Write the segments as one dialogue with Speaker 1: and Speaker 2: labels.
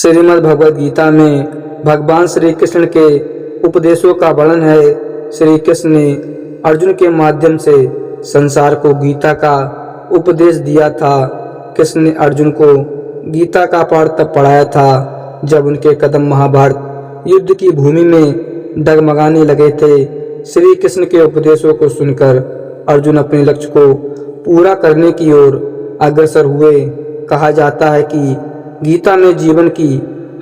Speaker 1: श्रीमद् भगवद गीता में भगवान श्री कृष्ण के उपदेशों का वर्णन है। श्री कृष्ण ने अर्जुन के माध्यम से संसार को गीता का उपदेश दिया था। कृष्ण ने अर्जुन को गीता का पाठ तब पढ़ाया था जब उनके कदम महाभारत युद्ध की भूमि में डगमगाने लगे थे। श्री कृष्ण के उपदेशों को सुनकर अर्जुन अपने लक्ष्य को पूरा करने की ओर अग्रसर हुए। कहा जाता है कि गीता में जीवन की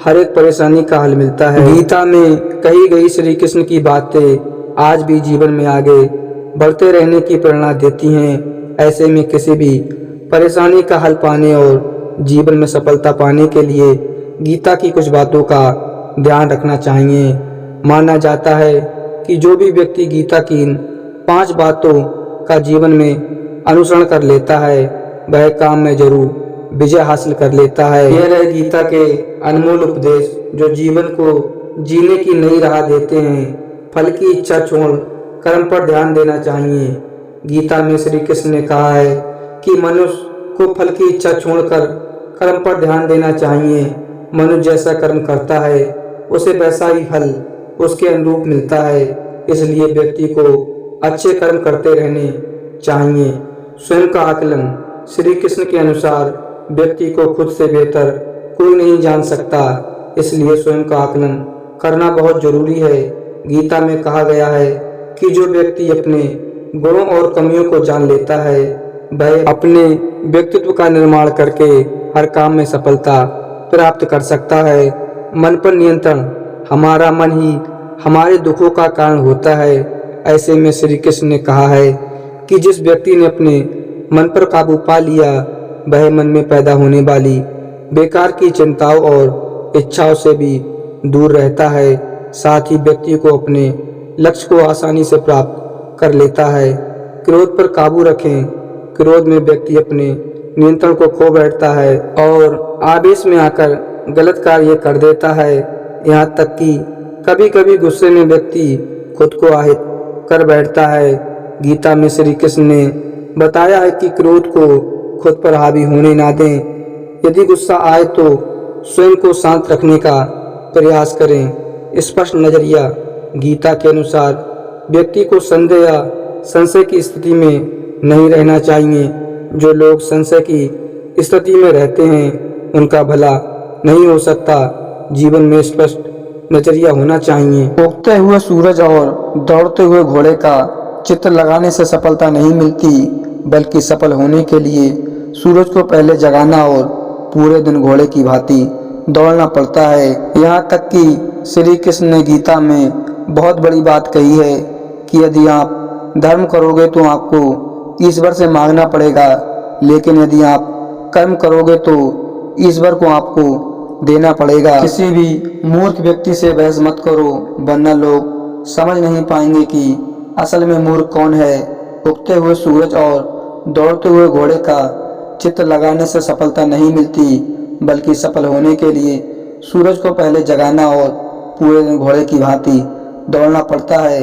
Speaker 1: हर एक परेशानी का हल मिलता है। गीता में कही गई श्री कृष्ण की बातें आज भी जीवन में आगे बढ़ते रहने की प्रेरणा देती हैं। ऐसे में किसी भी परेशानी का हल पाने और जीवन में सफलता पाने के लिए गीता की कुछ बातों का ध्यान रखना चाहिए। माना जाता है कि जो भी व्यक्ति गीता की इन 5 बातों का जीवन में अनुसरण कर लेता है वह काम में जरूर विजय हासिल कर लेता है। यह रहे गीता के अनमोल उपदेश जो जीवन को जीने की नई राह देते हैं। फल की इच्छा छोड़ कर्म पर ध्यान देना चाहिए। गीता में श्री कृष्ण ने कहा है कि मनुष्य को फल की इच्छा छोड़कर कर्म पर ध्यान देना चाहिए। मनुष्य जैसा कर्म करता है उसे वैसा ही फल उसके अनुरूप मिलता है। इसलिए व्यक्ति को अच्छे कर्म करते रहने चाहिए। स्वयं का आकलन श्री कृष्ण के अनुसार व्यक्ति को खुद से बेहतर कोई नहीं जान सकता, इसलिए स्वयं का आकलन करना बहुत जरूरी है। गीता में कहा गया है कि जो व्यक्ति अपने गुणों और कमियों को जान लेता है वह अपने व्यक्तित्व का निर्माण करके हर काम में सफलता प्राप्त कर सकता है। मन पर नियंत्रण, हमारा मन ही हमारे दुखों का कारण होता है। ऐसे में श्री कृष्ण ने कहा है कि जिस व्यक्ति ने अपने मन पर काबू पा लिया वह मन में पैदा होने वाली बेकार की चिंताओं और इच्छाओं से भी दूर रहता है। साथ ही व्यक्ति को अपने लक्ष्य को आसानी से प्राप्त कर लेता है। क्रोध पर काबू रखें। क्रोध में व्यक्ति अपने नियंत्रण को खो बैठता है और आवेश में आकर गलत कार्य कर देता है। यहाँ तक कि कभी कभी गुस्से में व्यक्ति खुद को आहित कर बैठता है। गीता में श्री कृष्ण ने बताया है कि क्रोध को खुद पर हावी होने ना दें। यदि गुस्सा आए तो स्वयं को शांत रखने का प्रयास करें। स्पष्ट नजरिया, गीता के अनुसार व्यक्ति को संदेह या संशय की स्थिति में नहीं रहना चाहिए। जो लोग संशय की स्थिति में रहते हैं उनका भला नहीं हो सकता। जीवन में स्पष्ट नजरिया होना चाहिए। उगते हुए सूरज और दौड़ते हुए घोड़े का चित्र लगाने से सफलता नहीं मिलती, बल्कि सफल होने के लिए सूरज को पहले जगाना और पूरे दिन घोड़े की भांति दौड़ना पड़ता है। यहाँ तक कि श्री कृष्ण ने गीता में बहुत बड़ी बात कही है कि यदि आप धर्म करोगे तो आपको ईश्वर से मांगना पड़ेगा, लेकिन यदि आप कर्म करोगे तो ईश्वर को आपको देना पड़ेगा। किसी भी मूर्ख व्यक्ति से बहस मत करो, वरना लोग समझ नहीं पाएंगे कि असल में मूर्ख कौन है। उगते हुए सूरज और दौड़ते हुए घोड़े का चित्र लगाने से सफलता नहीं मिलती, बल्कि सफल होने के लिए सूरज को पहले जगाना और पूरे दिन घोड़े की भांति दौड़ना पड़ता है।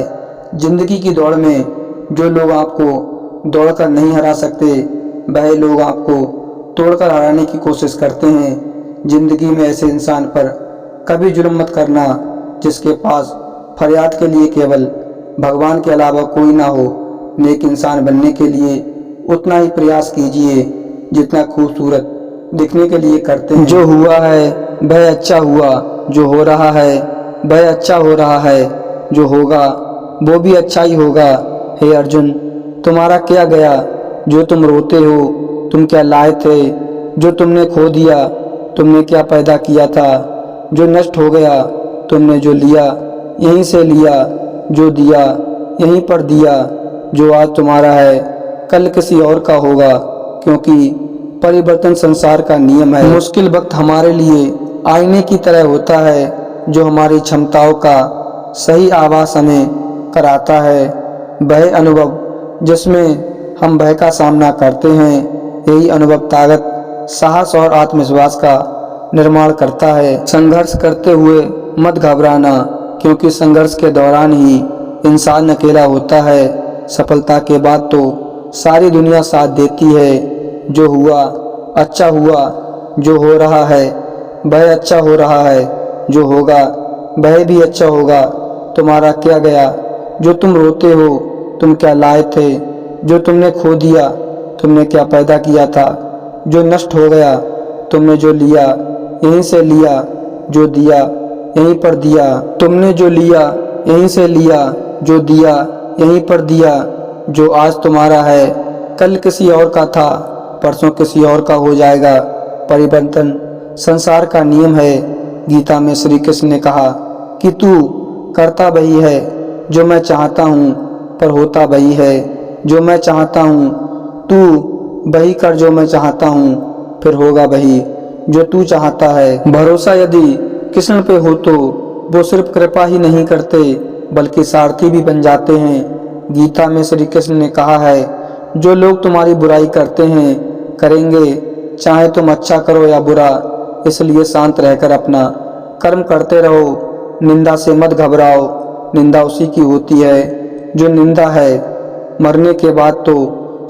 Speaker 1: जिंदगी की दौड़ में जो लोग आपको दौड़कर नहीं हरा सकते वह लोग आपको तोड़कर हराने की कोशिश करते हैं। जिंदगी में ऐसे इंसान पर कभी जुल्म मत करना जिसके पास फरियाद के लिए केवल भगवान के अलावा कोई ना हो। नेक इंसान बनने के लिए उतना ही प्रयास कीजिए जितना खूबसूरत दिखने के लिए करते हैं। जो हुआ है वह अच्छा हुआ, जो हो रहा है वह अच्छा हो रहा है, जो होगा वो भी अच्छा ही होगा। हे अर्जुन, तुम्हारा क्या गया जो तुम रोते हो? तुम क्या लाए थे जो तुमने खो दिया? तुमने क्या पैदा किया था जो नष्ट हो गया? तुमने जो लिया यहीं से लिया, जो दिया यहीं पर दिया। जो आज तुम्हारा है कल किसी और का होगा, क्योंकि परिवर्तन संसार का नियम है। मुश्किल वक्त हमारे लिए आईने की तरह होता है जो हमारी क्षमताओं का सही आभास हमें कराता है। वह अनुभव जिसमें हम भय का सामना करते हैं, यही अनुभव ताकत, साहस और आत्मविश्वास का निर्माण करता है। संघर्ष करते हुए मत घबराना, क्योंकि संघर्ष के दौरान ही इंसान अकेला होता है। सफलता के बाद तो सारी दुनिया साथ देती है। जो हुआ अच्छा हुआ, जो हो रहा है वह अच्छा हो रहा है, जो होगा वह भी अच्छा होगा। तुम्हारा क्या गया जो तुम रोते हो, तुम क्या लाए थे जो तुमने खो दिया, तुमने क्या पैदा किया था जो नष्ट हो गया, तुमने जो लिया यहीं से लिया, जो दिया यहीं पर दिया, तुमने जो लिया यहीं से लिया, जो दिया यहीं पर दिया। जो आज तुम्हारा है कल किसी और का था, परसों किसी और का हो जाएगा। परिवर्तन संसार का नियम है। गीता में श्री कृष्ण ने कहा कि तू करता वही है जो मैं चाहता हूँ, पर होता वही है जो मैं चाहता हूँ। तू वही कर जो मैं चाहता हूँ, फिर होगा वही जो तू चाहता है। भरोसा यदि कृष्ण पे हो तो वो सिर्फ कृपा ही नहीं करते बल्कि सारथी भी बन जाते हैं। गीता में श्री कृष्ण ने कहा है, जो लोग तुम्हारी बुराई करते हैं करेंगे, चाहे तुम अच्छा करो या बुरा, इसलिए शांत रहकर अपना कर्म करते रहो। निंदा से मत घबराओ, निंदा उसी की होती है जो निंदा है। मरने के बाद तो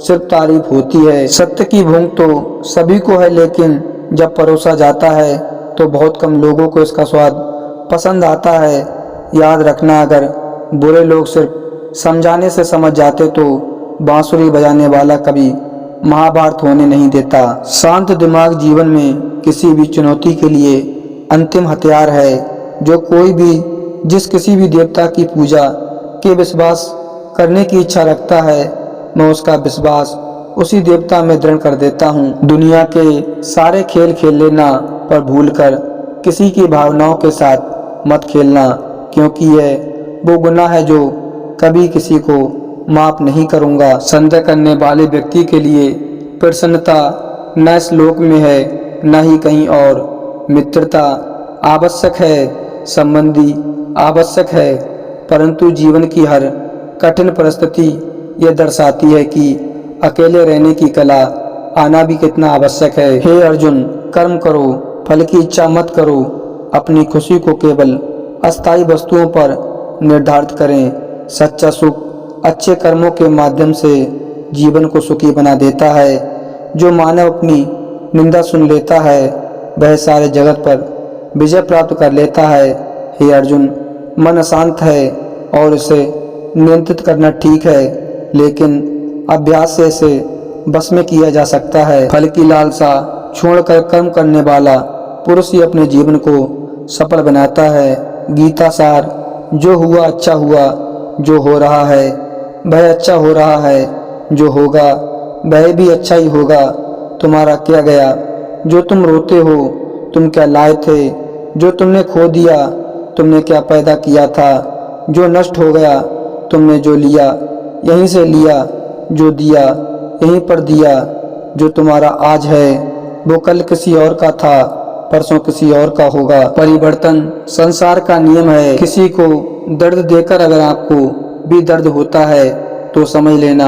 Speaker 1: सिर्फ तारीफ होती है। सत्य की भूख तो सभी को है, लेकिन जब परोसा जाता है तो बहुत कम लोगों को इसका स्वाद पसंद आता है। याद रखना, अगर बुरे लोग सिर्फ समझाने से समझ जाते तो बांसुरी बजाने वाला कभी महाभारत होने नहीं देता। शांत दिमाग जीवन में किसी भी चुनौती के लिए अंतिम हथियार है। जो कोई भी जिस किसी भी देवता की पूजा के विश्वास करने की इच्छा रखता है, मैं उसका विश्वास उसी देवता में दृढ़ कर देता हूँ। दुनिया के सारे खेल खेल लेना, पर भूलकर किसी की भावनाओं के साथ मत खेलना, क्योंकि यह वो गुनाह है जो कभी किसी को माफ नहीं करूँगा। संदेह करने वाले व्यक्ति के लिए प्रसन्नता न इस लोक में है न ही कहीं और। मित्रता आवश्यक है, संबंधी आवश्यक है, परंतु जीवन की हर कठिन परिस्थिति यह दर्शाती है कि अकेले रहने की कला आना भी कितना आवश्यक है। हे अर्जुन, कर्म करो, फल की इच्छा मत करो। अपनी खुशी को केवल अस्थायी वस्तुओं पर निर्धारित करें। सच्चा सुख अच्छे कर्मों के माध्यम से जीवन को सुखी बना देता है। जो मानव अपनी निंदा सुन लेता है, वह सारे जगत पर विजय प्राप्त कर लेता है। हे अर्जुन, मन अशांत है और इसे नियंत्रित करना ठीक है, लेकिन अभ्यास से इसे बस में किया जा सकता है। फल की लालसा छोड़कर कर्म करने वाला पुरुष ही अपने जीवन को सफल बनाता है। गीता सार, जो हुआ अच्छा हुआ, जो हो रहा है वह अच्छा हो रहा है, जो होगा वह भी अच्छा ही होगा। तुम्हारा क्या गया जो तुम रोते हो, तुम क्या लाए थे जो तुमने खो दिया, तुमने क्या पैदा किया था जो नष्ट हो गया, तुमने जो लिया यहीं से लिया, जो दिया यहीं पर दिया। जो तुम्हारा आज है वो कल किसी और का था, परसों किसी और का होगा। परिवर्तन संसार का नियम है। किसी को दर्द देकर अगर आपको भी दर्द होता है तो समझ लेना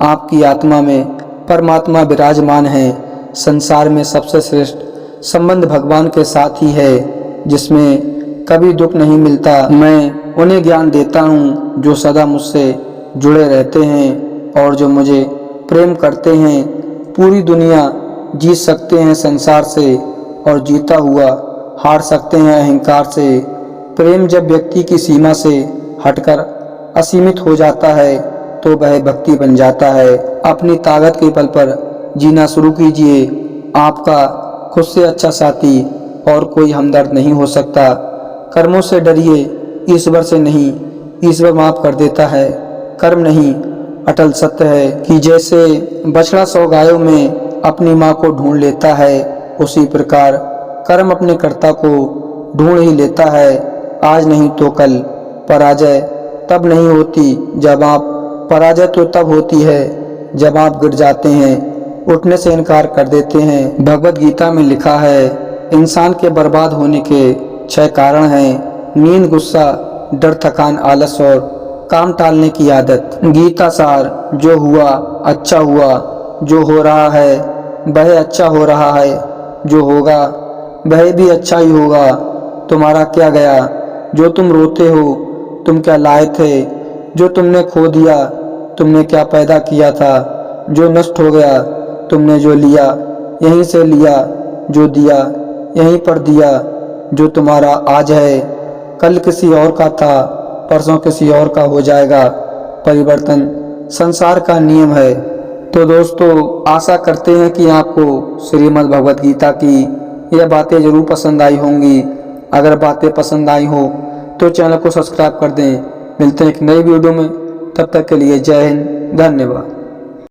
Speaker 1: आपकी आत्मा में परमात्मा विराजमान है। संसार में सबसे श्रेष्ठ संबंध भगवान के साथ ही है, जिसमें कभी दुख नहीं मिलता। मैं उन्हें ज्ञान देता हूँ जो सदा मुझसे जुड़े रहते हैं और जो मुझे प्रेम करते हैं। पूरी दुनिया जीत सकते हैं संसार से और जीता हुआ हार सकते हैं अहंकार से। प्रेम जब व्यक्ति की सीमा से हटकर असीमित हो जाता है तो वह भक्ति बन जाता है। अपनी ताकत के बल पर जीना शुरू कीजिए। आपका खुद से अच्छा साथी और कोई हमदर्द नहीं हो सकता। कर्मों से डरिए, ईश्वर से नहीं। ईश्वर माफ कर देता है, कर्म नहीं। अटल सत्य है कि जैसे बछड़ा 100 गायों में अपनी माँ को ढूंढ लेता है, उसी प्रकार कर्म अपने कर्ता को ढूंढ ही लेता है। आज नहीं तो कल पराजय तब नहीं होती जब आप पराजय तो तब होती है जब आप गिर जाते हैं, उठने से इनकार कर देते हैं। भगवत गीता में लिखा है, इंसान के बर्बाद होने के 6 कारण हैं: नींद, गुस्सा, डर, थकान, आलस और काम टालने की आदत। गीता सार, जो हुआ अच्छा हुआ, जो हो रहा है वह अच्छा हो रहा है, जो होगा वह भी अच्छा ही होगा। तुम्हारा क्या गया जो तुम रोते हो, तुम क्या लाए थे जो तुमने खो दिया, तुमने क्या पैदा किया था जो नष्ट हो गया, तुमने जो लिया यहीं से लिया, जो दिया यहीं पर दिया। जो तुम्हारा आज है कल किसी और का था, परसों किसी और का हो जाएगा। परिवर्तन संसार का नियम है। तो दोस्तों, आशा करते हैं कि आपको श्रीमद् भगवत गीता की यह बातें जरूर पसंद आई होंगी। अगर बातें पसंद आई हो तो चैनल को सब्सक्राइब कर दें। मिलते हैं एक नई वीडियो में, तब तक के लिए जय हिंद, धन्यवाद।